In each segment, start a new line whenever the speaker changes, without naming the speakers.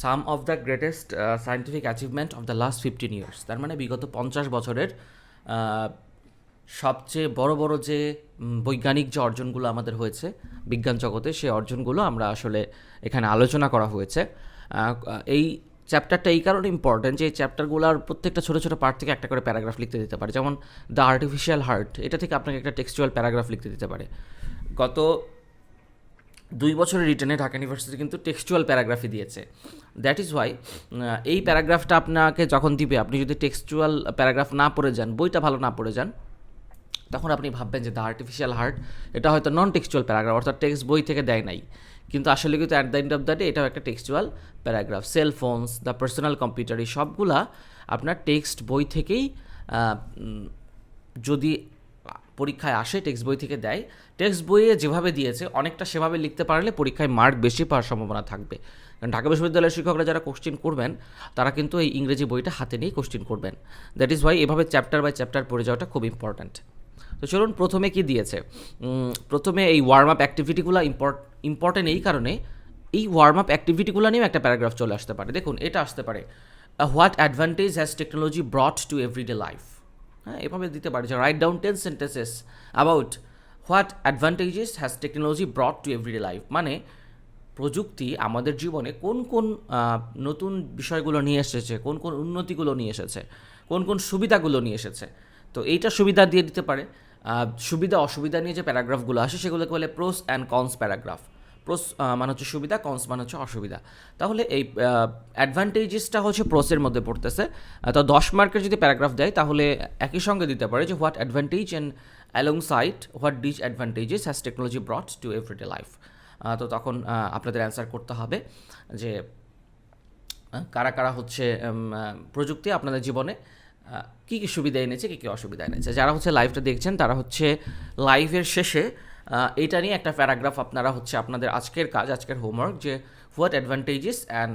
Some of the greatest scientific achievement of the last 15 years, তার মানে বিগত 50 বছরের আহ, সবচেয়ে বড় বড় যে বৈজ্ঞানিক যে অর্জনগুলো আমাদের হয়েছে বিজ্ঞান জগতে, সেই অর্জনগুলো আমরা আসলে এখানে আলোচনা করা হয়েছে। এই চ্যাপ্টারটা এই কারণে ইম্পর্ট্যান্ট যে এই চ্যাপ্টারগুলোর প্রত্যেকটা ছোটো ছোটো পার্ট থেকে একটা করে প্যারাগ্রাফ লিখতে দিতে পারে। যেমন দ্য আর্টিফিশিয়াল হার্ট, এটা থেকে আপনাকে একটা টেক্সচুয়াল প্যারাগ্রাফ লিখতে দিতে পারে। গত 2 বছরের রিটার্নে ঢাকা ইউনিভার্সিটি কিন্তু টেক্সচুয়াল প্যারাগ্রাফি দিয়েছে। দ্যাট ইজ ওয়াই এই প্যারাগ্রাফটা আপনাকে যখন দিবে, আপনি যদি টেক্সচুয়াল প্যারাগ্রাফ না পড়ে যান, বইটা ভালো না পড়ে যান, তখন আপনি ভাববেন যে দ্য আর্টিফিশিয়াল হার্ট এটা হয়তো নন টেক্সচুয়াল প্যারাগ্রাফ, অর্থাৎ টেক্সট বই থেকে দেয় নাই। কিন্তু আসলে কিন্তু at the end of the day এটাও একটা textual paragraph. Cell phones, the personal computer, এই সবগুলা আপনার টেক্সট বই থেকেই যদি পরীক্ষায় আসে, টেক্সট বই থেকে দেয়, টেক্সট বইয়ে যেভাবে দিয়েছে অনেকটা সেভাবে লিখতে পারলে পরীক্ষায় মার্ক বেশি পাওয়ার সম্ভাবনা থাকবে। কারণ ঢাকা বিশ্ববিদ্যালয়ের শিক্ষকরা যারা কোশ্চেন করবেন, তারা কিন্তু এই ইংরেজি বইটা হাতে নিয়ে কোশ্চেন করবেন। দ্যাট ইজ ওয়াই এভাবে চ্যাপ্টার বাই চ্যাপ্টার পড়ে যাওয়াটা খুব ইম্পর্ট্যান্ট। তো চলুন, প্রথমে কি দিয়েছে। প্রথমে এই ওয়ার্ম আপ অ্যাক্টিভিটিগুলো ইম্পর্টেন্ট এই কারণে, এই ওয়ার্ম আপ অ্যাক্টিভিটিগুলো নিয়েও একটা প্যারাগ্রাফ চলে আসতে পারে। দেখুন, এটা আসতে পারে, what advantage has technology brought to everyday life. হ্যাঁ, এভাবে দিতে পারে যে write down 10 sentences about what advantages has technology brought to everyday life. মানে প্রযুক্তি আমাদের জীবনে কোন কোন নতুন বিষয়গুলো নিয়ে এসেছে, কোন কোন উন্নতিগুলো নিয়ে এসেছে, কোন কোন সুবিধাগুলো নিয়ে এসেছে। তো এইটা সুবিধা দিয়ে দিতে পারে। সুবিধা অসুবিধা নিয়ে যে প্যারাগ্রাফগুলো আসে সেগুলোকে বলে প্রোস অ্যান্ড কনস প্যারাগ্রাফ। প্রোস মানে হচ্ছে সুবিধা, কনস মানে হচ্ছে অসুবিধা। তাহলে এই অ্যাডভান্টেজেসটা হচ্ছে প্রোসের মধ্যে পড়তেছে। তো 10 মার্কের যদি প্যারাগ্রাফ দেয়, তাহলে একই সঙ্গে দিতে পারে যে what advantage and alongside what disadvantages has technology brought to everyday life. তো তখন আপনাদের অ্যান্সার করতে হবে যে কারা কারা হচ্ছে প্রযুক্তি আপনাদের জীবনে কী কী সুবিধা এনেছে, কী কী অসুবিধা এনেছে। যারা হচ্ছে লাইভটা দেখছেন, তারা হচ্ছে লাইভের শেষে এইটা নিয়ে একটা প্যারাগ্রাফ আপনারা হচ্ছে আপনাদের আজকের কাজ, আজকের হোমওয়ার্ক, যে what advantages and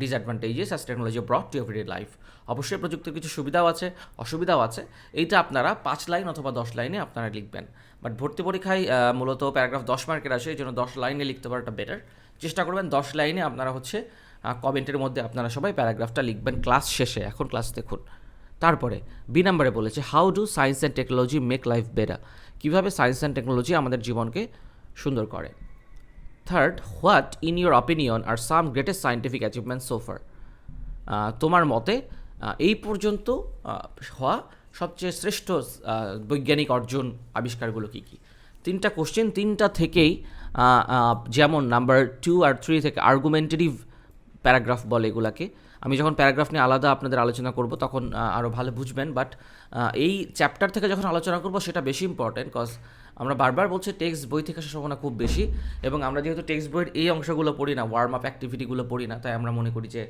disadvantages as technology brought to everyday life. অবশ্যই প্রযুক্তির কিছু সুবিধাও আছে, অসুবিধাও আছে। এইটা আপনারা 5 লাইন অথবা 10 লাইনে আপনারা লিখবেন। বাট ভর্তি পরীক্ষায় মূলত প্যারাগ্রাফ 10 মার্কের আসে, এই জন্য 10 লাইনে লিখতে পারাটা বেটার। চেষ্টা করবেন 10 লাইনে আপনারা হচ্ছে কমেন্টের মধ্যে আপনারা সবাই প্যারাগ্রাফটা লিখবেন ক্লাস শেষে। এখন ক্লাস দেখুন। তারপরে বি নাম্বারে বলেছে how do science and technology make life better. কীভাবে সায়েন্স অ্যান্ড টেকনোলজি আমাদের জীবনকে সুন্দর করে। Third, what in your opinion are some greatest scientific achievement so far. তোমার মতে এই পর্যন্ত হওয়া সবচেয়ে শ্রেষ্ঠ বৈজ্ঞানিক অর্জন আবিষ্কারগুলো কী কী। 3টা কোশ্চেন, 3টা থেকেই যেমন নাম্বার 2 আর 3 থেকে আর্গুমেন্টেটিভ প্যারাগ্রাফ বলে এগুলাকে। আমি যখন প্যারাগ্রাফ নিয়ে আলাদা আপনাদের আলোচনা করব তখন আরও ভালো বুঝবেন। বাট এই চ্যাপ্টার থেকে যখন আলোচনা করব সেটা বেশি ইম্পর্ট্যান্ট, কজ আমরা বারবার বলছি টেক্সট বই থেকে আসার সম্ভাবনা খুব বেশি, এবং আমরা যেহেতু টেক্সট বইয়ের এই অংশগুলো পড়ি না, ওয়ার্ম আপ অ্যাক্টিভিটিগুলো পড়ি না, তাই আমরা মনে করি যে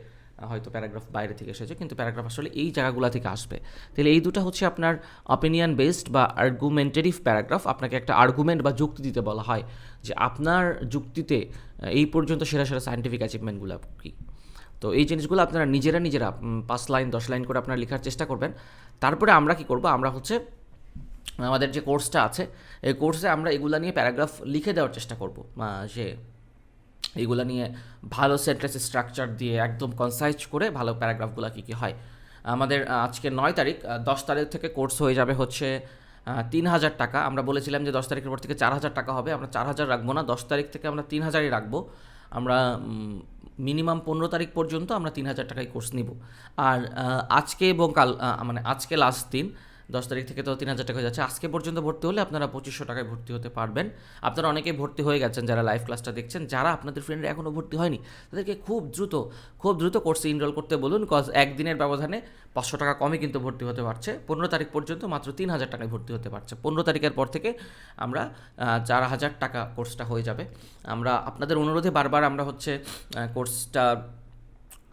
হয়তো প্যারাগ্রাফ বাইরে থেকে এসেছে, কিন্তু প্যারাগ্রাফ আসলে এই জায়গাগুলো থেকে আসবে। তাহলে এই দুটো হচ্ছে আপনার অপিনিয়ন বেসড বা আর্গুমেন্টেটিভ প্যারাগ্রাফ। আপনাকে একটা আর্গুমেন্ট বা যুক্তি দিতে বলা হয় যে আপনার যুক্তিতে এই পর্যন্ত সেরা সেরা সায়েন্টিফিক অ্যাচিভমেন্টগুলো কী। তো এই জিনিসগুলো আপনারা নিজেরা 5 লাইন 10 লাইন করে আপনারা লেখার চেষ্টা করবেন। তারপরে আমরা কি করব, আমরা হচ্ছে আমাদের যে কোর্সটা আছে, এই কোর্সে আমরা এগুলা নিয়ে প্যারাগ্রাফ লিখে দেওয়ার চেষ্টা করব, যে এইগুলো নিয়ে ভালো সেন্টেন্স স্ট্রাকচার দিয়ে একদম কনসাইজ করে ভালো প্যারাগ্রাফগুলো কী কী হয়। আমাদের আজকে 9 তারিখ, 10 তারিখ থেকে কোর্স হয়ে যাবে হচ্ছে 3,000 টাকা। আমরা বলেছিলাম যে 10 তারিখের পর থেকে 4,000 টাকা হবে। আমরা 4,000 রাখবো না, 10 তারিখ থেকে আমরা 3,000ই রাখবো। আমরা মিনিমাম 15 তারিখ পর্যন্ত আমরা 3,000 টাকায় কোর্স নিব। আর আজকে এবং কাল মানে আজকে লাস্ট দিন, 10 তারিখ থেকে তো 3,000 টাকা হয়ে যাচ্ছে। আজকে পর্যন্ত ভর্তি হলে আপনারা 2,500 টাকায় ভর্তি হতে পারবেন। আপনারা অনেকেই ভর্তি হয়ে গেছেন যারা লাইভ ক্লাসটা দেখছেন। যারা আপনাদের ফ্রেন্ডরা এখনও ভর্তি হয়নি, তাদেরকে খুব দ্রুত কোর্সে ইনরোল করতে বলুন, কজ একদিনের ব্যবধানে 500 টাকা কমে কিন্তু ভর্তি হতে পারছে। 15 তারিখ পর্যন্ত মাত্র 3,000 টাকায় ভর্তি হতে পারছে। 15 তারিখের পর থেকে আমরা 4,000 টাকা কোর্সটা হয়ে যাবে। আমরা আপনাদের অনুরোধে বারবার আমরা হচ্ছে কোর্সটা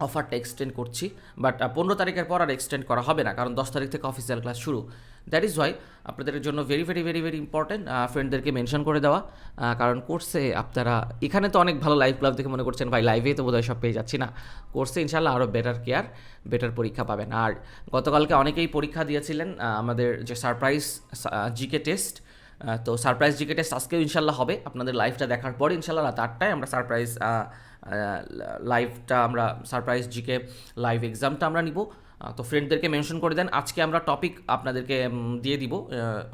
অফারটা এক্সটেন্ড করছি, বাট 15 তারিখের পর আর এক্সটেন্ড করা হবে না, কারণ 10 তারিখ থেকে অফিসিয়াল ক্লাস শুরু। দ্যাট ইজ ওয়াই আপনাদের জন্য very very very very important ফ্রেন্ডদেরকে মেনশন করে দেওয়া, কারণ কোর্সে আপনারা এখানে তো অনেক ভালো লাইভ ক্লাস দেখে মনে করছেন ভাই লাইভেই তো বোধহয় সব পেয়ে যাচ্ছি না। কোর্সে ইনশাল্লাহ আরও বেটার কেয়ার, বেটার পরীক্ষা পাবেন। আর গতকালকে অনেকেই পরীক্ষা দিয়েছিলেন আমাদের যে সারপ্রাইজ জিকে টেস্ট, তো সারপ্রাইজ জিকে টেস্ট আজকেও ইনশাল্লাহ হবে। আপনাদের লাইভটা দেখার পরে ইনশাল্লাহ রাত 8টায় আমরা সারপ্রাইজ লাইভটা আমরা সারপ্রাইজ জিকে লাইভ এক্সামটা আমরা নিব। তো ফ্রেন্ডদেরকে মেনশন করে দেন। আজকে আমরা টপিক আপনাদেরকে দিয়ে দিব,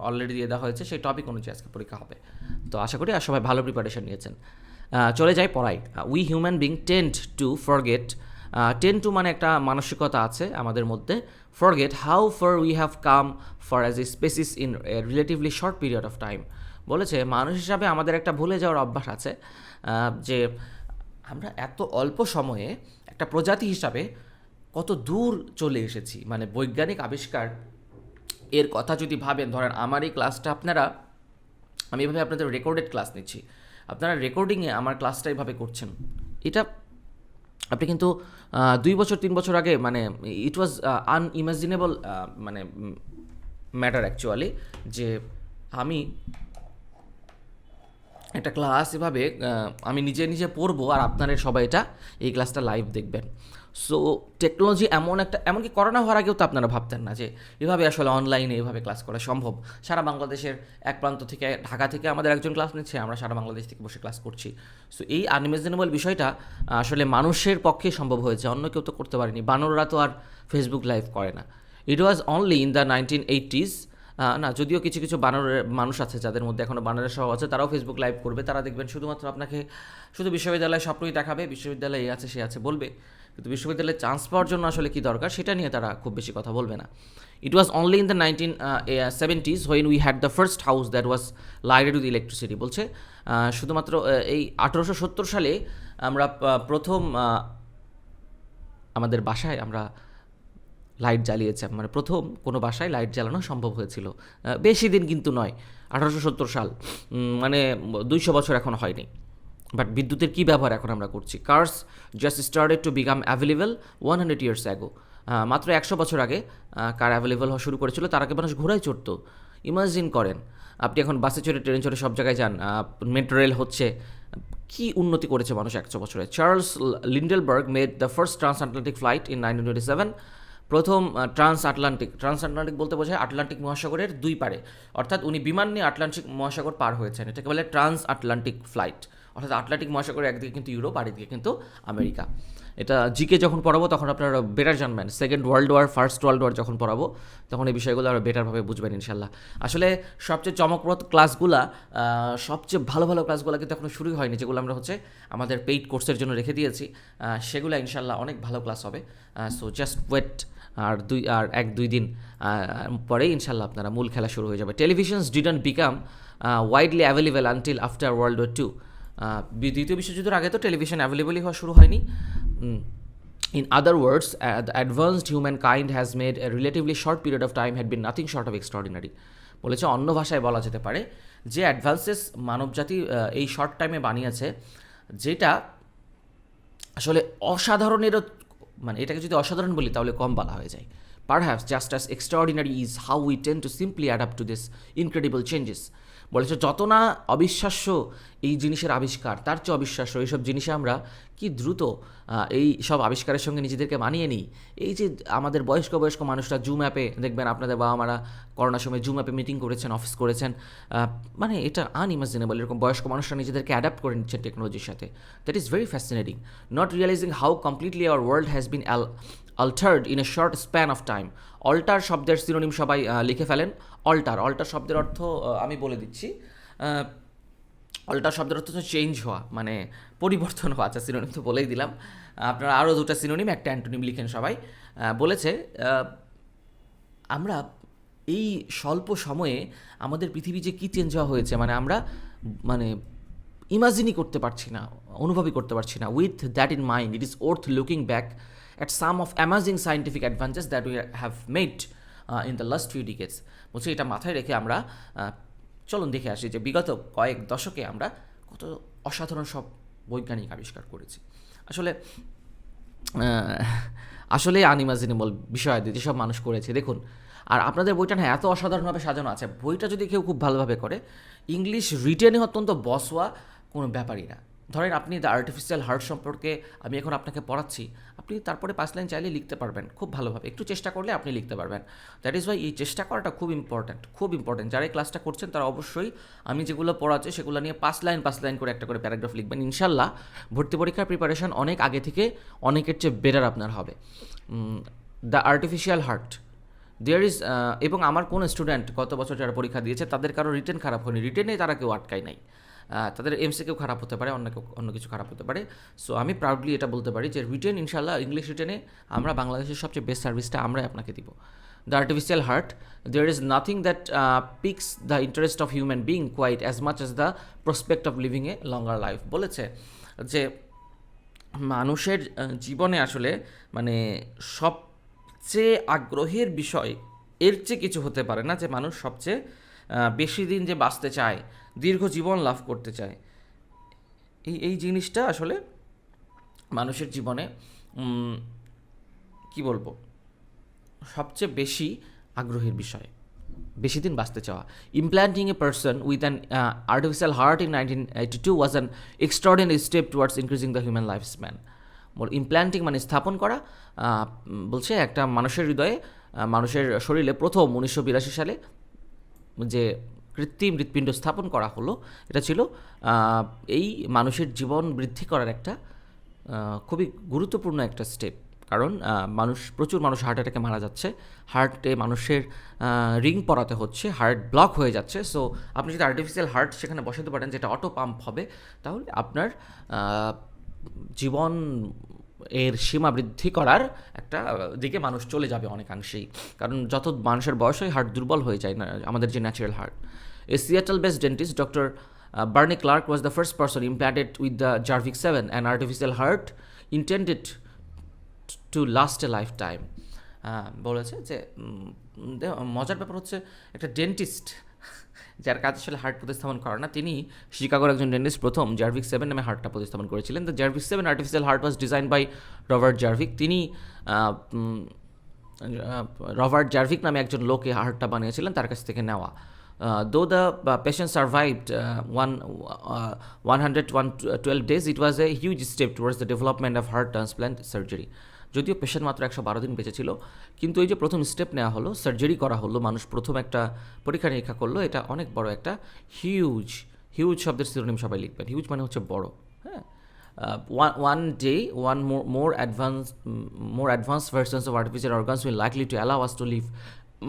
অলরেডি দিয়ে দেওয়া হয়েছে, সেই টপিক অনুযায়ী আজকে পরীক্ষা হবে। তো আশা করি আর সবাই ভালো প্রিপারেশন নিয়েছেন। চলে যাই পড়াই। We human being tend to forget, tend to মানে একটা মানসিকতা আছে আমাদের মধ্যে, forget how far we have come for as a species in a relatively short period of time. বলেছে মানুষ হিসাবে আমাদের একটা ভুলে যাওয়ার অভ্যাস আছে, যে আমরা এত অল্প সময়ে একটা প্রজাতি হিসাবে কত দূর চলে এসেছি। মানে বৈজ্ঞানিক আবিষ্কার এর কথা যদি ভাবেন, ধরেন আমার এই ক্লাসটা আপনারা, আমি এভাবে আপনাদের রেকর্ডেড ক্লাস নিচ্ছি, আপনারা রেকর্ডিংয়ে আমার ক্লাসটা এইভাবে করছেন, এটা আপনি কিন্তু 2 বছর 3 বছর আগে মানে ইট ওয়াজ আনইমাজিনেবল মানে ম্যাটার অ্যাকচুয়ালি, যে আমি একটা ক্লাস এভাবে আমি নিজে নিজে পড়বো আর আপনারা সবাই এটা এই ক্লাসটা লাইভ দেখবেন। সো টেকনোলজি এমনকি করোনা হওয়ার আগেও তো আপনারা ভাবতেন না যে এভাবে আসলে অনলাইনে এভাবে ক্লাস করা সম্ভব। সারা বাংলাদেশের এক প্রান্ত থেকে, ঢাকা থেকে আমাদের একজন ক্লাস নিচ্ছে, আমরা সারা বাংলাদেশ থেকে বসে ক্লাস করছি। সো এই আনইমাজিনেবল বিষয়টা আসলে মানুষের পক্ষে সম্ভব হয়েছে, অন্য কেউ তো করতে পারেনি। বানররা তো আর ফেসবুক লাইভ করে না। It was only in the 1980s, না যদিও কিছু কিছু বানরের মানুষ আছে যাদের মধ্যে এখনও বানরের স্বভাব আছে, তারাও ফেসবুক লাইভ করবে। তারা দেখবেন শুধুমাত্র আপনাকে শুধু বিশ্ববিদ্যালয়ে স্বপ্নই দেখাবে, বিশ্ববিদ্যালয়ে এই আছে সে আছে বলবে, কিন্তু বিশ্ববিদ্যালয়ে চান্স পাওয়ার জন্য আসলে কী দরকার সেটা নিয়ে তারা খুব বেশি কথা বলবে না। It was only in the 1970s when we had the first house that was lighted with electricity. বলছে শুধুমাত্র এই 1870 সালে আমরা প্রথম আমাদের বাসায় আমরা লাইট জ্বালিয়েছে, মানে প্রথম কোনো বাসায় লাইট জ্বালানো সম্ভব হয়েছিল। বেশি দিন কিন্তু নয়, 1870 সাল, মানে 200 বছর এখন হয়নি। বাট বিদ্যুতের কী ব্যবহার এখন আমরা করছি। Cars just started to become available 100 years ago. মাত্র 100 বছর আগে কার অ্যাভেলেবল হওয়া শুরু করেছিল, তার আগে মানুষ ঘোড়ায় চড়তো। ইমাজিন করেন আপনি এখন বাসে চড়ে, ট্রেনে চড়ে সব জায়গায় যান, মেট্রো রেল হচ্ছে, কী উন্নতি করেছে মানুষ 100 বছরে। Charles Lindbergh made the first trans Atlantic flight in 1927। প্রথম ট্রান্স আটলান্টিক বলতে বোঝায় আটলান্টিক মহাসাগরের দুই পারে, অর্থাৎ উনি বিমান নিয়ে আটলান্টিক মহাসাগর পার হয়েছেন, এটাকে বলে ট্রান্স আটলান্টিক ফ্লাইট। অর্থাৎ আটলান্টিক মহাসাগরের একদিকে কিন্তু ইউরোপ, আরেকদিকে কিন্তু আমেরিকা। এটা জিকে যখন পড়াবো তখন আপনারা বেটার জানবেন। Second world war, first world war যখন পড়াবো তখন এই বিষয়গুলো আরও বেটারভাবে বুঝবেন ইনশাল্লাহ। আসলে সবচেয়ে চমকপ্রদ ক্লাসগুলা, সবচেয়ে ভালো ভালো ক্লাসগুলো কিন্তু এখনও শুরুই হয়নি, যেগুলো আমরা হচ্ছে আমাদের পেইড কোর্সের জন্য রেখে দিয়েছি। সেগুলো ইনশাল্লাহ অনেক ভালো ক্লাস হবে। সো জাস্ট ওয়েট, আর 1-2 দিন পরেই ইনশাল্লাহ আপনারা মূল খেলা শুরু হয়ে যাবে। Televisions didn't become widely available until after World War 2। দ্বিতীয় বিশ্বযুদ্ধের আগে তো টেলিভিশন অ্যাভেলেবলই হওয়া শুরু হয়নি। In other words, the advanced humankind has made a relatively short period of time had been nothing short of extraordinary. বলেছে অন্য ভাষায় বলা যেতে পারে যে অ্যাডভান্সেস মানবজাতি এই শর্ট টাইমে বানিয়েছে, যেটা আসলে অসাধারণেরও, মানে এটাকে যদি অসাধারণ বলি তাহলে কম বলা হয়ে যায়। Perhaps just as extraordinary is how we tend to simply adapt to this incredible changes. বলেছে যত না অবিশ্বাস্য এই জিনিসের আবিষ্কার, তার চেয়ে অবিশ্বাস্য এইসব জিনিসে আমরা কি দ্রুত এই সব আবিষ্কারের সঙ্গে নিজেদেরকে মানিয়ে নিই। এই যে আমাদের বয়স্ক মানুষরা জুম অ্যাপে, দেখবেন আপনাদের বাবা মারা করোনার সময় জুম অ্যাপে মিটিং করেছেন, অফিস করেছেন, মানে এটা আনইমাজিনেবল। এরকম বয়স্ক মানুষরা নিজেদেরকে অ্যাডাপ্ট করে নিচ্ছেন টেকনোলজির সাথে। That is very fascinating, not realising how completely our world has been altered in a short span of time. Alter শব্দের সিনোনিম সবাই লিখে ফেলেন। অল্টার শব্দের অর্থ আমি বলে দিচ্ছি। অল্টার শব্দের অর্থ হচ্ছে চেঞ্জ হওয়া, মানে পরিবর্তন হওয়া। আচ্ছা, সিনোনিম তো বলেই দিলাম, আপনারা আরও 2টা সিনোনিম, একটা অ্যান্টোনিম লিখেন সবাই। বলেছে আমরা এই স্বল্প সময়ে আমাদের পৃথিবী যে কী চেঞ্জ হওয়া হয়েছে, মানে আমরা মানে ইমাজিনই করতে পারছি না, অনুভবই করতে পারছি না। With that in mind, it is worth looking back at some of amazing scientific advances that we have made in the last few decades. বলছি এটা মাথায় রেখে আমরা চলুন দেখে আসি যে বিগত কয়েক দশকে আমরা কত অসাধারণ সব বৈজ্ঞানিক আবিষ্কার করেছি। আসলে আনইমাজিনেবল বিষয় যেসব মানুষ করেছে। দেখুন, আর আপনাদের বইটা না এত অসাধারণভাবে সাজানো আছে, বইটা যদি কেউ খুব ভালোভাবে করে, ইংলিশ রিটেনে অত্যন্ত বস হওয়া কোনো ব্যাপারই না। ধরেন আপনি দ্য আর্টিফিশিয়াল হার্ট সম্পর্কে আমি এখন আপনাকে পড়াচ্ছি, আপনি তারপরে 5 লাইন চাইলে লিখতে পারবেন খুব ভালোভাবে, একটু চেষ্টা করলে আপনি লিখতে পারবেন। দ্যাট ইজ ওয়াই এই চেষ্টা করাটা খুব ইম্পর্ট্যান্ট, খুব ইম্পর্ট্যান্ট। যারা এই ক্লাসটা করছেন তারা অবশ্যই আমি যেগুলো পড়াচ্ছি সেগুলো নিয়ে 5 লাইন করে একটা করে প্যারাগ্রাফ লিখবেন। ইনশাল্লাহ ভর্তি পরীক্ষার প্রিপারেশন অনেক আগে থেকে অনেকের চেয়ে বেটার আপনার হবে। The artificial heart there is, এবং আমার কোন স্টুডেন্ট গত বছর যারা পরীক্ষা দিয়েছে তাদের কারো রিটেন খারাপ হয়নি, রিটেনে তারা কেউ আটকায় নাই। তাদের এমসিকিউ খারাপ হতে পারে, অন্য কিছু খারাপ হতে পারে। সো আমি প্রাউডলি এটা বলতে পারি যে রিটেন ইনশাল্লাহ ইংলিশ রিটেনে আমরা বাংলাদেশের সবচেয়ে বেস্ট সার্ভিসটা আমরাই আপনাকে দিব। The artificial heart there is nothing that piques the interest of human being quite as much as the prospect of living a longer life. বলেছে যে মানুষের জীবনে আসলে মানে সবচেয়ে আগ্রহের বিষয় এর চেয়ে কিছু হতে পারে না যে মানুষ সবচেয়ে বেশি দিন যে বাঁচতে চায়, দীর্ঘ জীবন লাভ করতে চায়। এই জিনিসটা আসলে মানুষের জীবনে কি বলবো সবচেয়ে বেশি আগ্রহের বিষয়, বেশি দিন বাঁচতে চাওয়া। Implanting a person with an artificial heart in 1982 was an extraordinary step towards increasing the human life span. Implanting মানে স্থাপন করা, বলছে একটা মানুষের হৃদয়ে, মানুষের শরীরে প্রথম 1982 সালে যে কৃত্রিম হৃৎপিণ্ড স্থাপন করা হলো, এটা ছিল এই মানুষের জীবন বৃদ্ধি করার একটা খুবই গুরুত্বপূর্ণ একটা স্টেপ। কারণ প্রচুর মানুষ হার্ট অ্যাটাকে মারা যাচ্ছে, হার্টে মানুষের রিং পরাতে হচ্ছে, হার্ট ব্লক হয়ে যাচ্ছে। সো আপনি যদি আর্টিফিশিয়াল হার্ট সেখানে বসাতে পারেন যেটা অটো পাম্প হবে, তাহলে আপনার জীবন এর সীমা বৃদ্ধি করার একটা দিকে মানুষ চলে যাবে অনেকাংশেই। কারণ যত মানুষের বয়স হয় হার্ট দুর্বল হয়ে যায় না, আমাদের যে natural heart. A Seattle based dentist doctor Barney Clark was the first person implanted with the Jarvik 7, an artificial heart intended to last a lifetime. বলেছে যে মজার ব্যাপার হচ্ছে একটা ডেন্টিস্ট যার কাজ আসলে হার্ট প্রতিস্থাপন করা না, তিনি শিকাগোর একজন ডেন্টিস্ট প্রথম জার্ভিক 7 নামে হার্টটা প্রতিস্থাপন করেছিলেন। The Jarvik 7 artificial heart was design by Robert Jarvik. তিনি রবার্ট জার্ভিক নামে একজন লোক এই হার্টটা বানিয়েছিলেন, তার কাছ থেকে নেওয়া। Though the patient survived 112 days, it was a huge step towards the development of heart transplant surgery. যদিও পেশেন্ট মাত্র 112 দিন বেঁচে ছিল, কিন্তু এই যে প্রথম স্টেপ নেওয়া হলো, সার্জারি করা হলো, মানুষ প্রথম একটা পরীক্ষা নিরীক্ষা করলো, এটা অনেক বড় একটা হিউজ শব্দের সিনোনিম সবাই লিখবেন। হিউজ মানে হচ্ছে বড়, হ্যাঁ। One day, more advanced versions of artificial organs will likely to allow us to live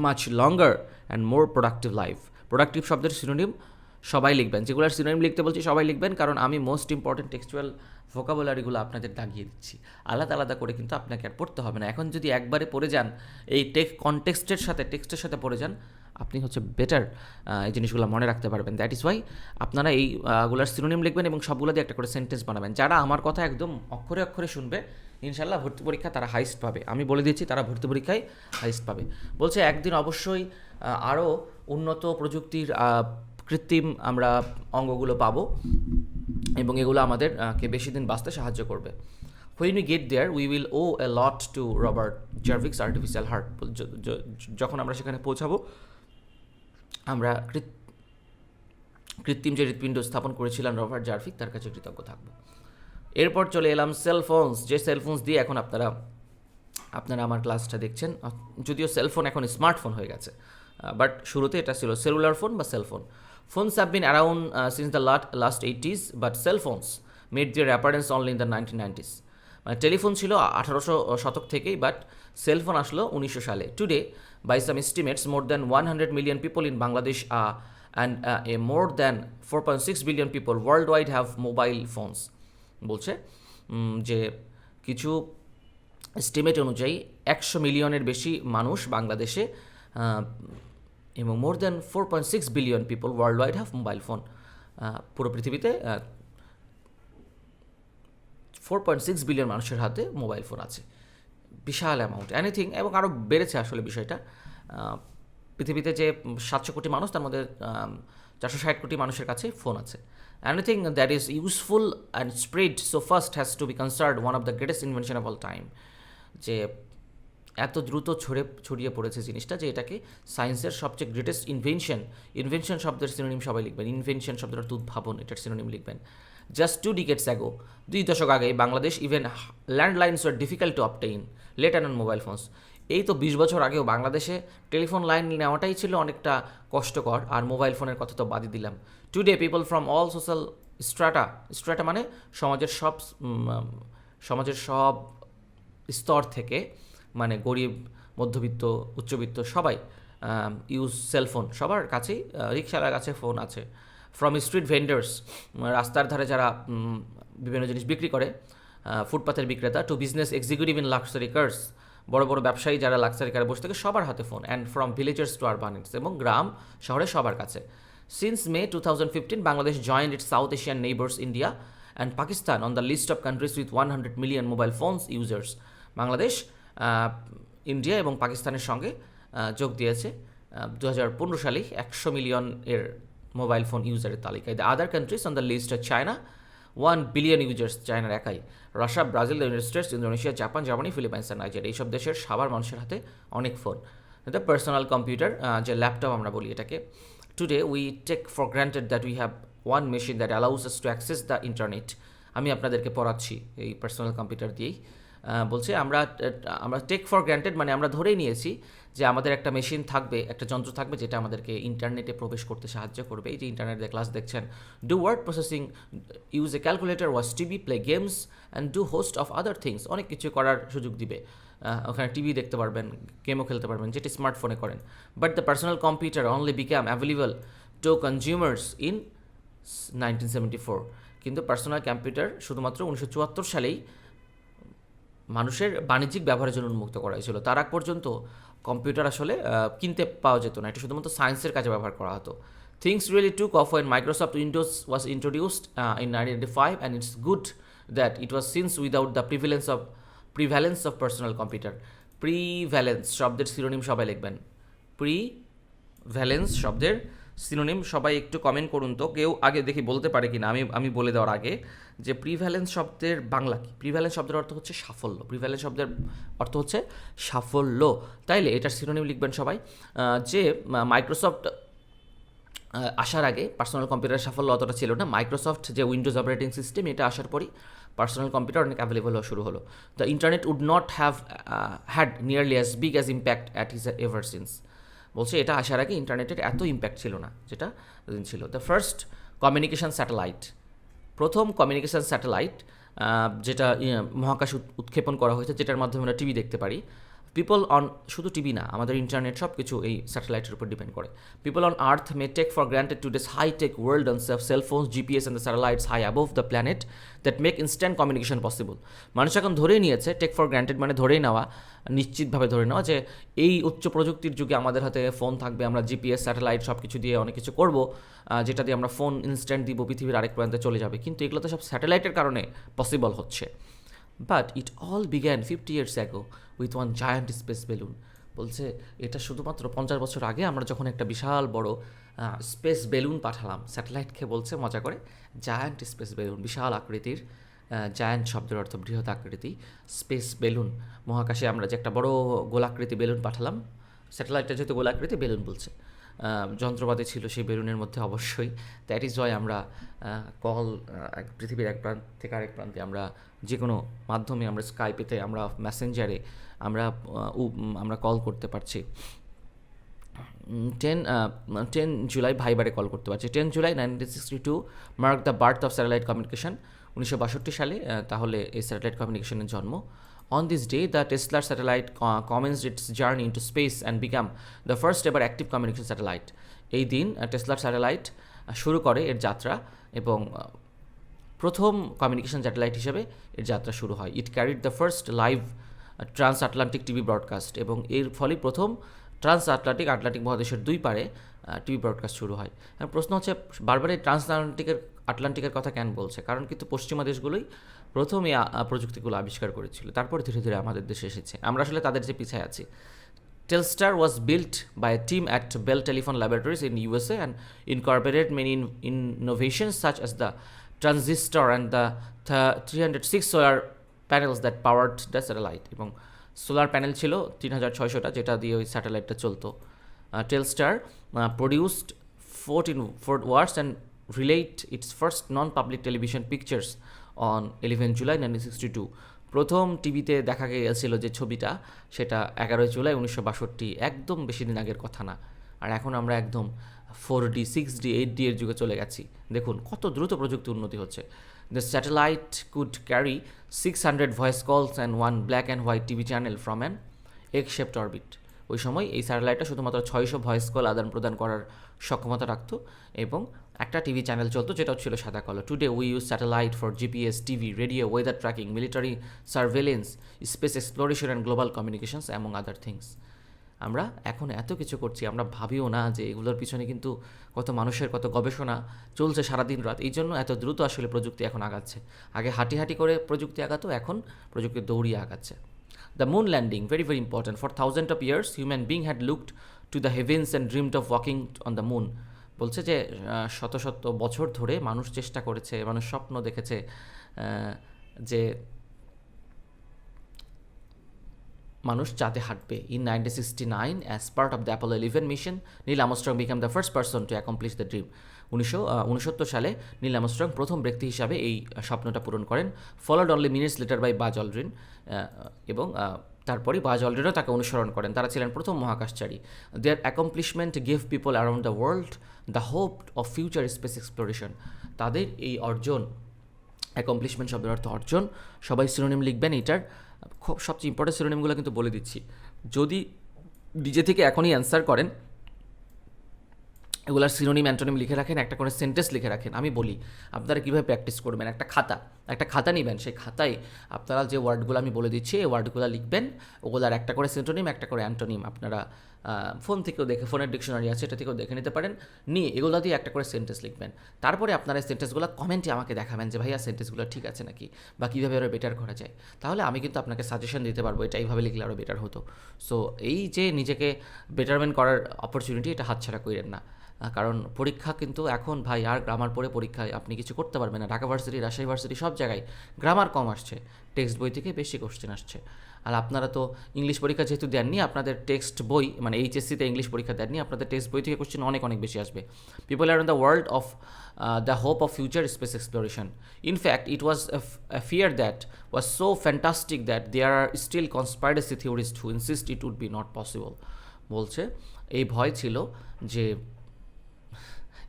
much longer and more productive life. Productive শব্দের সিনোনিম সবাই লিখবেন, যেগুলোর সিনোনিম লিখতে বলছি সবাই লিখবেন, কারণ আমি মোস্ট ইম্পর্টেন্ট টেক্সচুয়াল ভোকাবুলারিগুলো আপনাদের দাগিয়ে দিচ্ছি। আলাদা আলাদা করে কিন্তু আপনাকে আর পড়তে হবে না। এখন যদি একবারে পড়ে যান, এই টেক্সটের সাথে পড়ে যান, আপনি হচ্ছে বেটার এই জিনিসগুলো মনে রাখতে পারবেন। দ্যাট ইজ ওয়াই আপনারা এইগুলোর সিনোনিম লিখবেন এবং সবগুলো দিয়ে একটা করে সেন্টেন্স বানাবেন। যারা আমার কথা একদম অক্ষরে অক্ষরে শুনবে, ইনশাল্লাহ ভর্তি পরীক্ষা তারা হাইস্ট পাবে। আমি বলে দিচ্ছি, তারা ভর্তি পরীক্ষায় হাইস্ট পাবে। বলছে একদিন অবশ্যই আরও উন্নত প্রযুক্তির কৃত্রিম আমরা অঙ্গগুলো পাবো এবং এগুলো আমাদেরকে বেশি দিন বাঁচতে সাহায্য করবে। When we get there, we will owe a lot to Robert Jarvik's artificial heart. যখন আমরা সেখানে পৌঁছাবো, আমরা কৃত্রিম যে হৃৎপিণ্ড স্থাপন করেছিলেন রবার্ট জার্ভিক, তার কাছে কৃতজ্ঞ থাকবো। এরপর চলে এলাম সেলফোনস। যে সেলফোনস দিয়ে এখন আপনারা আমার ক্লাসটা দেখছেন, যদিও সেলফোন এখন স্মার্টফোন হয়ে গেছে, বাট শুরুতে এটা ছিল সেলুলার ফোন বা cellphone. Phones have been around since the last 80s, but cell phones made their appearance only in the 1990s. মানে টেলিফোন ছিল 1800 শতক থেকেই, বাট সেলফোন আসলো 1900 সালে। Today, by some estimates, more than 100 million people in Bangladesh and a more than 4.6 billion people worldwide have mobile phones. বলছে যে কিছু estimate অনুযায়ী 100 মিলিয়নের বেশি মানুষ বাংলাদেশে এবং more than 4.6 billion people world wide have mobile phone. পুরো পৃথিবীতে 4.6 বিলিয়ন মানুষের হাতে মোবাইল ফোন আছে, বিশাল অ্যামাউন্ট, এনিথিং। এবং আরও বেড়েছে আসলে বিষয়টা। পৃথিবীতে যে 700 কোটি মানুষ, তার মধ্যে 460 কোটি মানুষের কাছে ফোন আছে। Anything that is useful and spread so fast has to be considered one of the greatest invention of all time. যে এত দ্রুত ছড়িয়ে পড়েছে জিনিসটা যে এটাকে সায়েন্সের সবচেয়ে গ্রেটেস্ট ইনভেনশন শব্দের সিনোনিম সবাই লিখবেন। ইনভেনশন শব্দের অর্থ উদ্ভাবন, এটার সিনোনিম লিখবেন। জাস্ট 2 decades ago, 2 দশক আগে Bangladesh even landlines were difficult to obtain, let অ্যান্ড মোবাইল ফোনস। এই তো 20 বছর আগেও বাংলাদেশে টেলিফোন লাইন নেওয়াটাই ছিল অনেকটা কষ্টকর, আর মোবাইল ফোনের কথা তো বাদই দিলাম। Today people from all social strata মানে সমাজের সব স্তর থেকে, মানে গরিব, মধ্যবিত্ত, উচ্চবিত্ত সবাই ইউজ সেলফোন, সবার কাছেই রিক্সাওয়ালার কাছে ফোন আছে। ফ্রম স্ট্রিট ভেন্ডার্স, রাস্তার ধারে যারা বিভিন্ন জিনিস বিক্রি করে, ফুটপাথের বিক্রেতা, to business executive in luxury cars, বড় বড় ব্যবসায়ী যারা লাক্সারি কারে বসে থাকে সবার হাতে phone. And from villagers to urbanites, এবং গ্রাম শহরে সবার কাছে। Since May 2015, Bangladesh joined its South Asian neighbours India and Pakistan on the list of countries with 100 million mobile phones users. Bangladesh India এবং পাকিস্তানের সঙ্গে যোগ দিয়েছে 2015 সালেই 100 মিলিয়ন এর মোবাইল ফোন ইউজারের তালিকায়। The other countries on the list China 1 billion users, চায়নার একাই, Russia, Brazil, United States, Indonesia, Japan, Germany, Philippines আর নাইজেরিয়া, এইসব দেশের সবার মানুষের হাতে অনেক ফোন। দ্য পার্সোনাল কম্পিউটার, যে ল্যাপটপ আমরা বলি এটাকে, today we take for granted that we have one machine that allows us to access the internet. আমি আপনাদেরকে পড়াচ্ছি এই পার্সোনাল কম্পিউটার দিয়েই। বলছে আমরা টেক ফর গ্রান্টেড মানে আমরা ধরেই নিয়েছি যে আমাদের একটা মেশিন থাকবে, একটা যন্ত্র থাকবে যেটা আমাদেরকে ইন্টারনেটে প্রবেশ করতে সাহায্য করবে। এই যে ইন্টারনেটে ক্লাস দেখছেন, do word processing, use a calculator, watch TV, play games and do host of other things, অনেক কিছু করার সুযোগ দিবে। ওখানে টিভি দেখতে পারবেন, গেমও খেলতে পারবেন, যেটি স্মার্টফোনে করেন। But the personal computer only become available to consumers in 1974, কিন্তু পার্সোনাল কম্পিউটার শুধুমাত্র 1974 সালেই মানুষের বাণিজ্যিক ব্যবহারের জন্য উন্মুক্ত করা হয়েছিল। তার আগ পর্যন্ত কম্পিউটার আসলে কিনতে পাওয়া যেত না, এটা শুধুমাত্র সায়েন্সের কাজে ব্যবহার করা হতো। Things really took off when Microsoft Windows was introduced in 1995, and it's good that it was since without the prevalence of personal computer. Prevalence শব্দের সিনোনিম সবাই লিখবেন। প্রিভ্যালেন্স শব্দের সিনোনিম সবাই একটু কমেন্ট করুন তো, কেউ আগে দেখি বলতে পারে কিনা, আমি বলে দেওয়ার আগে, যে প্রিভ্যালেন্স শব্দের বাংলা কি? প্রিভ্যালেন্স শব্দের অর্থ হচ্ছে সাফল্য। প্রিভ্যালেন্স শব্দের অর্থ হচ্ছে সাফল্য, তাইলে এটার সিনোনিম লিখবেন সবাই। যে মাইক্রোসফট আসার আগে পার্সোনাল কম্পিউটারের সাফল্য অতটা ছিল না। মাইক্রোসফট যে উইন্ডোজ অপারেটিং সিস্টেম, এটা আসার পরই পার্সোনাল কম্পিউটার অনেক অ্যাভেলেবল হওয়া শুরু হলো। The internet would not have had nearly as big as impact at his ever since. বলছে এটা আসার আগে ইন্টারনেটের এত ইম্প্যাক্ট ছিল না যেটা ছিল। দ্য ফার্স্ট কমিউনিকেশন স্যাটেলাইট, প্রথম কমিউনিকেশন স্যাটেলাইট যেটা মহাকাশ উৎক্ষেপণ করা হয়েছে, যেটার মাধ্যমে আমরা টিভি দেখতে পারি। পিপল অন, শুধু টিভি না, আমাদের ইন্টারনেট সব কিছু এই স্যাটেলাইটের উপর ডিপেন্ড করে। People on earth may take for granted today's high tech world on cell phones, GPS and the satellites high above the planet that make instant communication possible. মানুষ এখন ধরেই নিয়েছে, টেক ফর গ্রান্টেড মানে ধরেই নেওয়া, নিশ্চিতভাবে ধরে নেওয়া যে এই উচ্চ প্রযুক্তির যুগে আমাদের হাতে ফোন থাকবে, আমরা জিপিএস, স্যাটেলাইট সব কিছু দিয়ে অনেক কিছু করবো, যেটা দিয়ে আমরা ফোন ইনস্ট্যান্ট দিব, পৃথিবীর আরেক প্রান্তে চলে যাবে। কিন্তু এগুলো তো সব স্যাটেলাইটের কারণে পসিবল হচ্ছে। But it all began 50 years ago with one giant space balloon. বলছে এটা শুধুমাত্র 50 বছর আগে আমরা যখন একটা বিশাল বড় স্পেস বেলুন পাঠালাম, স্যাটেলাইটকে বলছে মজা করে জায়ান্ট স্পেস বেলুন, বিশাল আকৃতির, জায়ান্ট শব্দের অর্থ বৃহৎ আকৃতি, স্পেস বেলুন, মহাকাশে আমরা যে একটা বড় গোলাকৃতি বেলুন পাঠালাম, স্যাটেলাইটটা যেহেতু গোলাকৃতি বেলুন বলছে, যন্ত্রপাতি ছিল সেই বেলুনের মধ্যে অবশ্যই। দ্যাট ইজ ওয়াই আমরা কল, পৃথিবীর এক প্রান্ত থেকে আরেক প্রান্তে আমরা যে কোনো মাধ্যমে, আমরা স্কাইপেতে, আমরা মেসেঞ্জারে আমরা কল করতে পারছি। 10 জুলাই ভাইবারে কল করতে পারছি। 10 July 1962 mark the birth of satellite communication. 1962 সালে তাহলে এই স্যাটেলাইট কমিউনিকেশনের জন্ম। On this day, the Tesla satellite commenced its journey into space and became the first ever active communication satellite. এই দিন টেসলার স্যাটেলাইট শুরু করে এর যাত্রা, এবং প্রথম কমিউনিকেশন স্যাটেলাইট হিসেবে এর যাত্রা শুরু হয়। It carried the first live trans Atlantic TV broadcast, এবং এর ফলে প্রথম আটলান্টিক মহাদেশের দুই পারে টিভি ব্রডকাস্ট শুরু হয়। প্রশ্ন হচ্ছে বারবার এই আটলান্টিকের কথা কেন বলছে? কারণ কিন্তু পশ্চিমা দেশগুলোই প্রথম এই প্রযুক্তিগুলো আবিষ্কার করেছিল, তারপরে ধীরে ধীরে আমাদের দেশে এসেছে, আমরা আসলে তাদের যে পিছায় আছি। Telstar was built by a team at Bell Telephone Laboratories in USA and incorporated many innovations such as the transistor and the 306 solar panels that powered the satellite. এবং সোলার প্যানেল ছিল 3600টা, যেটা দিয়ে ওই স্যাটেলাইটটা চলতো। Telstar produced 14 watts and relate its first non-public television pictures on 11 July 1962. প্রথম টিভিতে দেখা গিয়েছিল যে ছবিটা, সেটা 11 জুলাই 1962, একদম বেশি দিন আগের কথা না। আর এখন আমরা একদম 4D 6D 8D এর যুগে চলে গেছি। দেখুন কত দ্রুত প্রযুক্তি উন্নতি হচ্ছে। The satellite could carry 600 voice কলস and 1 black and white TV channel from an egg shaped orbit. ওই সময় এই স্যাটেলাইটটা শুধুমাত্র 600 ভয়েস কল আদান প্রদান করার সক্ষমতা রাখত এবং একটা টিভি চ্যানেল চলতো যেটাও ছিল সাদা কালো। Today we use satellite for GPS, TV, radio, weather tracking, military surveillance, space exploration and global communications among other things. আমরা এখন এত কিছু করছি, আমরা ভাবিও না যে এগুলোর পিছনে কিন্তু কত মানুষের কত গবেষণা চলছে সারাদিন রাত। এই জন্য এত দ্রুত আসলে প্রযুক্তি এখন আগাচ্ছে। আগে হাঁটি হাঁটি করে প্রযুক্তি আগাতো, এখন প্রযুক্তি দৌড়িয়ে আগাচ্ছে। The moon landing, very very important. For thousands of years, human being had looked to the heavens and dreamed of walking on the moon. বলছে যে শত শত বছর ধরে মানুষ চেষ্টা করেছে, মানুষ স্বপ্ন দেখেছে যে মানুষ চাঁদে হাঁটবে। In 1969, as part of the Apollo 11 mission, Neil Armstrong became the first person to accomplish the dream. 1969 সালে নীল আর্মস্ট্রং প্রথম ব্যক্তি হিসাবে এই স্বপ্নটা পূরণ করেন। Followed only minutes later by Buzz Aldrin, এবং তারপরে বাজ অলড্রিনও তাকে অনুসরণ করেন। তারা ছিলেন প্রথম মহাকাশচারী। Their accomplishment give people around the world the hope of future space exploration. তাদের এই অর্জন, অ্যাকমপ্লিশমেন্ট শব্দের অর্থ অর্জন, সবাই সিনোনিম লিখবেন। এটার খুব সবচেয়ে ইম্পর্টেন্ট সিনোনিমগুলো কিন্তু বলে দিচ্ছি, যদি নিজে থেকে এখনই অ্যান্সার করেন এগুলার সিনোনিম অ্যান্টোনিম লিখে রাখেন, একটা করে সেন্টেন্স লিখে রাখেন। আমি বলি আপনারা কীভাবে প্র্যাকটিস করবেন। একটা খাতা নেবেন, সেই খাতায় আপনারা যে ওয়ার্ডগুলো আমি বলে দিচ্ছি এই ওয়ার্ডগুলো লিখবেন, ওগুলার একটা করে সিনোনিম একটা করে অ্যান্টোনিম আপনারা ফোন থেকেও দেখে, ফোনের ডিকশনারি আছে এটা থেকেও দেখে নিতে পারেন, নিয়ে এগুলো দিয়ে একটা করে সেন্টেন্স লিখবেন। তারপরে আপনারা এই সেন্টেন্সগুলো কমেন্টে আমাকে দেখাবেন যে ভাইয়া সেন্টেন্সগুলো ঠিক আছে নাকি, বা কীভাবে আরও বেটার করা যায়। তাহলে আমি কিন্তু আপনাকে সাজেশন দিতে পারবো এটা এইভাবে লিখলে আরও বেটার হতো। সো এই যে নিজেকে বেটারমেন্ট করার অপরচুনিটি, এটা হাতছাড়া করেন না। কারণ পরীক্ষা কিন্তু এখন ভাই আর গ্রামার পড়ে পরীক্ষায় আপনি কিছু করতে পারবেন না। ঢাকা ভার্সিটি, রাজশাহী ভার্সিটি সব জায়গায় গ্রামার কম আসছে, টেক্সট বই থেকে বেশি কোশ্চেন আসছে। আর আপনারা তো ইংলিশ পরীক্ষা যেহেতু দেননি, আপনাদের টেক্সট বই মানে এইচএসসিতে ইংলিশ পরীক্ষা দেননি, আপনাদের টেক্সট বই থেকে কোশ্চেন অনেক অনেক বেশি আসবে। People are in the world of the hope of future space exploration. In fact it was a fear that was so fantastic that there are still conspiracy theorists who insist it would be not possible. বলছে এই ভয় ছিল যে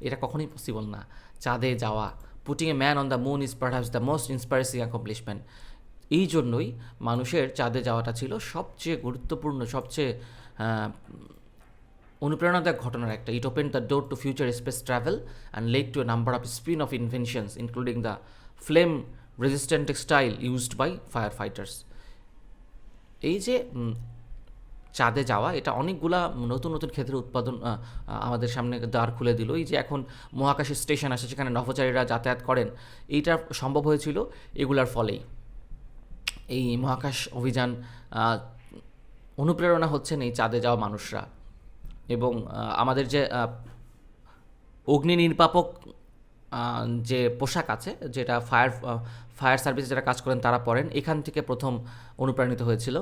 এটা কখনোই possible না, চাঁদে যাওয়া। Putting a man on the moon is perhaps the most inspiring accomplishment. এই জন্যই মানুষের চাঁদে যাওয়াটা ছিল সবচেয়ে গুরুত্বপূর্ণ, সবচেয়ে অনুপ্রেরণাদায়ক ঘটনার একটা। It open the door to future space travel and led to a number of spin off inventions including the flame resistant textile used by firefighters. এই যে চাঁদে যাওয়া, এটা অনেকগুলা নতুন নতুন ক্ষেত্রে উৎপাদন আমাদের সামনে দ্বার খুলে দিল। এই যে এখন মহাকাশের স্টেশন আছে সেখানে নভোচারীরা যাতায়াত করেন, এইটা সম্ভব হয়েছিল এগুলার ফলেই। এই মহাকাশ অভিযান অনুপ্রেরণা হচ্ছেন এই চাঁদে যাওয়া মানুষরা। এবং আমাদের যে অগ্নি নির্বাপক যে পোশাক আছে, যেটা ফায়ার সার্ভিসে যারা কাজ করেন তারা পরেন, এখান থেকে প্রথম অনুপ্রাণিত হয়েছিল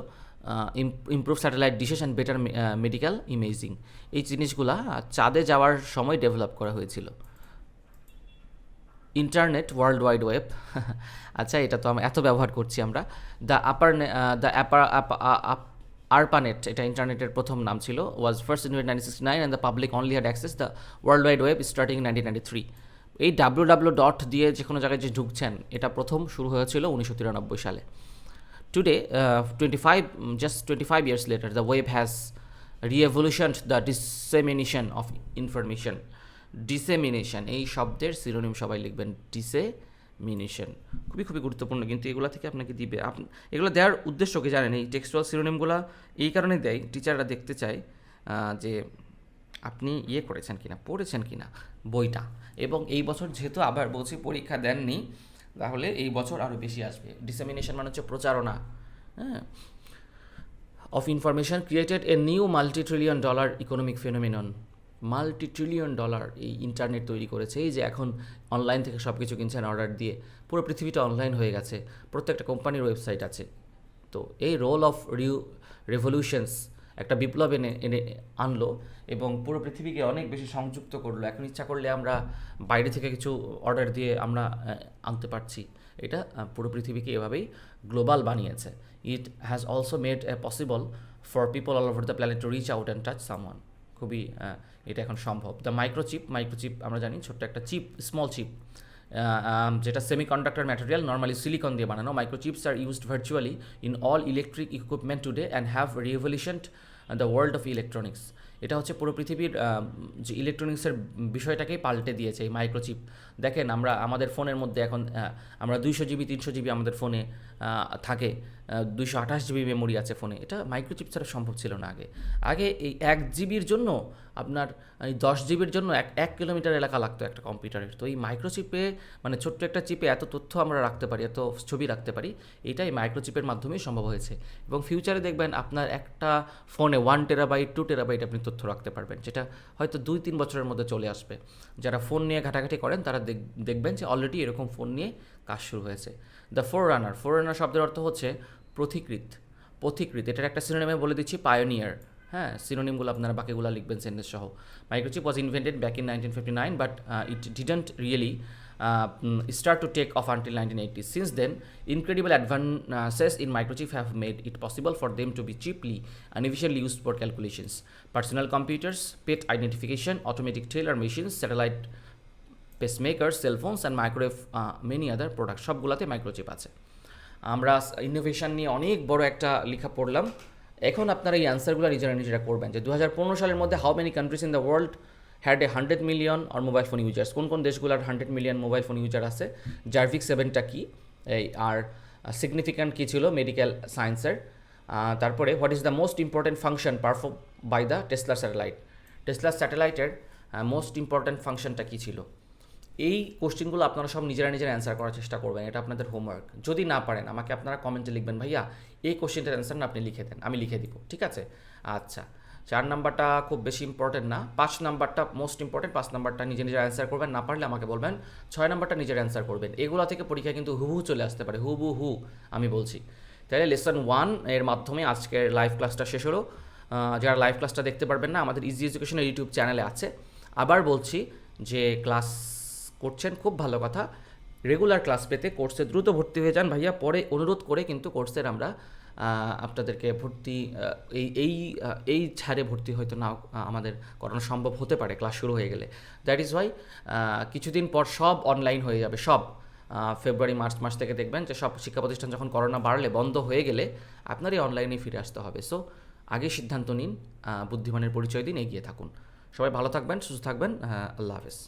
improve satellite dishes and better medical imaging. এই জিনিসগুলা চাঁদে যাওয়ার সময় ডেভেলপ করা হয়েছিল। ইন্টারনেট, ওয়ার্ল্ড ওয়াইড ওয়েব, আচ্ছা এটা তো আমরা এত ব্যবহার করছি আমরা। ARPANET, এটা ইন্টারনেটের প্রথম নাম ছিল, was first invented 1969 and the public only had access the world wide web starting in 1993। এই www. দিয়ে যে কোনো জায়গায় যে ঢুকছেন, এটা প্রথম শুরু হয়েছিল 1993 সালে। Today, 25 years later, the web has re-evolutioned the dissemination of information. Dissemination, এই শব্দের সিনোনিম সবাই লিখবেন, ডিসেমিনেশন। খুবই খুবই গুরুত্বপূর্ণ কিন্তু এগুলো থেকে আপনাকে দিবে। এগুলো দেওয়ার উদ্দেশ্য কি জানেন? এই টেক্সচুয়াল সিনোনিমগুলো এই কারণে দেয়, টিচাররা দেখতে চায় যে আপনি করেছেন কিনা, পড়েছেন কিনা বইটা। এবং এই বছর যেহেতু আবার বলছি পরীক্ষা দেননি, তাহলে এই বছর আরও বেশি আসবে। ডিসেমিনেশন মানে হচ্ছে প্রচারণা, হ্যাঁ, of information created a new $multi-trillion economic phenomenon. $multi-trillion এই ইন্টারনেট তৈরি করেছে। এই যে এখন অনলাইন থেকে সব কিছু কিনছেন অর্ডার দিয়ে, পুরো পৃথিবীটা অনলাইন হয়ে গেছে, প্রত্যেকটা কোম্পানির ওয়েবসাইট আছে। তো এই রোল অফ রেভলিউশনস একটা বিপ্লব এনে এনে আনলো এবং পুরো পৃথিবীকে অনেক বেশি সংযুক্ত করলো। এখন ইচ্ছা করলে আমরা বাইরে থেকে কিছু অর্ডার দিয়ে আমরা আনতে পারছি। এটা পুরো পৃথিবীকে এভাবেই গ্লোবাল বানিয়েছে। It has also made a possible for people all over the planet to reach out and touch someone. খুবই এটা এখন সম্ভব। দ্য মাইক্রোচিপ আমরা জানি ছোট্ট একটা চিপ, স্মল চিপ, যেটা সেমিকন্ডাক্টর ম্যাটেরিয়াল, নর্মালি সিলিকন দিয়ে বানানো। Microchips are used virtually in all electric equipment today and have revolutionised the world of electronics. এটা হচ্ছে পুরো পৃথিবীর যে ইলেকট্রনিক্সের বিষয়টাকেই পাল্টে দিয়েছে এই মাইক্রোচিপ। দেখেন আমরা আমাদের ফোনের মধ্যে এখন আমরা 200 GB 300 GB আমাদের ফোনে থাকে, 228 GB মেমোরি আছে ফোনে। এটা মাইক্রোচিপ ছাড়া সম্ভব ছিল না আগে। আগে এই 1 GB জন্য আপনার এই 10 GB জন্য 1 কিলোমিটার এলাকা লাগতো একটা কম্পিউটারের। তো এই মাইক্রোচিপে মানে ছোট্ট একটা চিপে এত তথ্য আমরা রাখতে পারি, এত ছবি রাখতে পারি, এটাই মাইক্রোচিপের মাধ্যমেই সম্ভব হয়েছে। এবং ফিউচারে দেখবেন আপনার একটা ফোনে 1 TB 2 TB আপনি তথ্য রাখতে পারবেন, যেটা হয়তো 2-3 বছরের মধ্যে চলে আসবে। যারা ফোন নিয়ে ঘাটাঘাটি করেন তারা দেখবেন যে অলরেডি এরকম ফোন নিয়ে কাজ শুরু হয়েছে। দ্য ফোররানার শব্দের অর্থ হচ্ছে পথিকৃৎ। এটার একটা সিনোনিমে বলে দিচ্ছি, পায়োনিয়ার। হ্যাঁ, সিনোনিমগুলো আপনারা বাকিগুলো লিখবেন সেন্টেন্স সহ। Microchip was invented back in 1959 but it didn't really start to take off until 1980. Since then, incredible advances in microchip have made it possible for them to be cheaply and efficiently used for calculations, personal computers, pet identification, automatic tailor machines, satellite pacemakers, cell phones, and microwave, many other products. সবগুলোতে microchip আছে। আমরা innovation নিয়ে অনেক বড় একটা লেখা পড়লাম। এখন আপনারা এই অ্যান্সারগুলো নিজেরা করবেন যে 2015 সালের মধ্যে how many countries in the world had a 100 million or mobile phone users. কোন দেশগুলোর 100 মিলিয়ন মোবাইল ফোন ইউজার আছে, জার্ভিক 7টা কী, এই আর সিগনিফিক্যান্ট কী ছিল মেডিকেল সায়েন্সের। তারপরে what is the most important function perform by the Tesla স্যাটেলাইটের মোস্ট ইম্পর্ট্যান্ট ফাংশনটা কী ছিল। এই কোশ্চেনগুলো আপনারা সব নিজেরা অ্যান্সার করার চেষ্টা করবেন, এটা আপনাদের হোমওয়ার্ক। যদি না পারেন আমাকে আপনারা কমেন্টে লিখবেন, ভাইয়া এই কোশ্চেনটার অ্যান্সার না আপনি লিখে দেন, আমি লিখে দিব, ঠিক আছে? আচ্ছা, 4 নাম্বারটা খুব বেশি ইম্পর্টেন্ট না, 5 নাম্বারটা মোস্ট ইম্পর্টেন্ট। 5 নাম্বারটা নিজের অ্যান্সার করবেন, না পারলে আমাকে বলবেন। 6 নাম্বারটা নিজের অ্যান্সার করবেন। এগুলো থেকে পরীক্ষা কিন্তু হুবহু চলে আসতে পারে, হুবহু আমি বলছি। তাহলে লেসন 1 এর মাধ্যমে আজকের লাইভ ক্লাসটা শেষ হলো। যারা লাইভ ক্লাসটা দেখতে পারবেন না, আমাদের ইজি এডুকেশনের ইউটিউব চ্যানেলে আছে। আবার বলছি যে ক্লাস করছেন, খুব ভালো কথা। রেগুলার ক্লাস পেতে কোর্সে দ্রুত ভর্তি হয়ে যান ভাইয়া। পরে অনুরোধ করে কিন্তু কোর্সের আমরা আপনাদেরকে ভর্তি এই ছাড়ে ভর্তি হয়তো না আমাদের করানো সম্ভব হতে পারে ক্লাস শুরু হয়ে গেলে। দ্যাট ইজ ওয়াই কিছুদিন পর সব অনলাইন হয়ে যাবে, সব ফেব্রুয়ারি মার্চ মাস থেকে দেখবেন যে সব শিক্ষা প্রতিষ্ঠান যখন করোনা বাড়লে বন্ধ হয়ে গেলে আপনারই অনলাইনে ফিরে আসতে হবে। সো আগে সিদ্ধান্ত নিন, বুদ্ধিমানের পরিচয় দিন, এগিয়ে থাকুন। সবাই ভালো থাকবেন, সুস্থ থাকবেন, আল্লাহ হাফেজ।